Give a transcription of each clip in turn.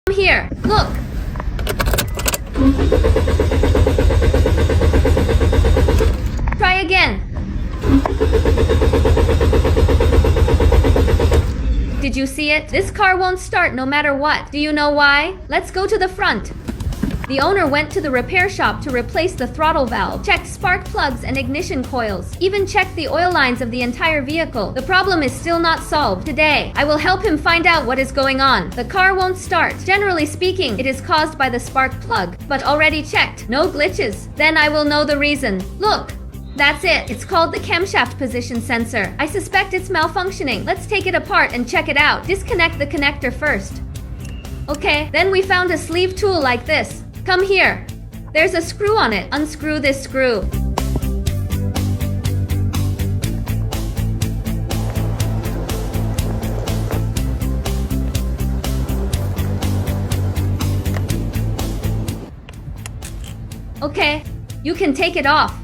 Come here, look. Try again. Did you see it? This car won't start no matter what. Do you know why? Let's go to the front. The owner went to the repair shop to replace the throttle valve, checked spark plugs and ignition coils, even checked the oil lines of the entire vehicle. The problem is still not solved. Today, I will help him find out what is going on. The car won't start. Generally speaking, it is caused by the spark plug, but already checked. No glitches. Then I will know the reason. Look. That's it. It's called the camshaft position sensor. I suspect it's malfunctioning. Let's take it apart and check it out. Disconnect the connector first. Okay, then we found a sleeve tool like this. Come here. There's a screw on it. Unscrew this screw. Okay, you can take it off.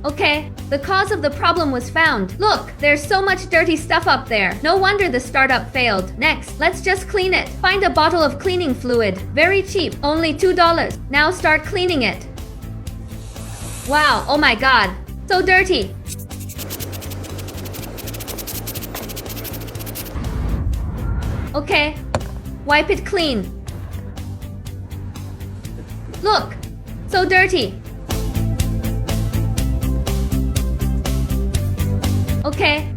Okay, the cause of the problem was found. Look, there's so much dirty stuff up there. No wonder the startup failed. Next, let's just clean it. Find a bottle of cleaning fluid. Very cheap, only $2. Now start cleaning it. Wow, oh my god, so dirty. Okay, wipe it clean. Look, so dirty. Okay,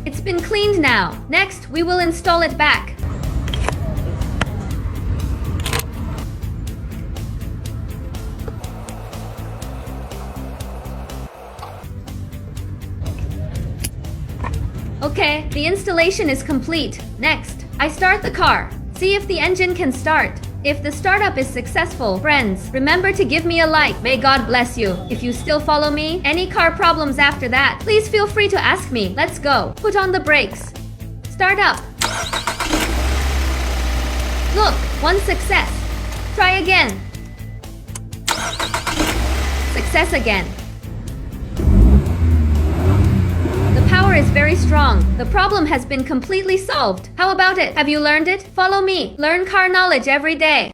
it's been cleaned now. Next, we will install it back. Okay, the installation is complete. Next, I start the car. See if the engine can start. If the startup is successful, friends, remember to give me a like. May God bless you. If you still follow me, any car problems after that, please feel free to ask me. Let's go. Put on the brakes. Start up. Look, one success. Try again. Success again. The power is very strong. The problem has been completely solved. How about it? Have you learned it? Follow me. Learn car knowledge every day.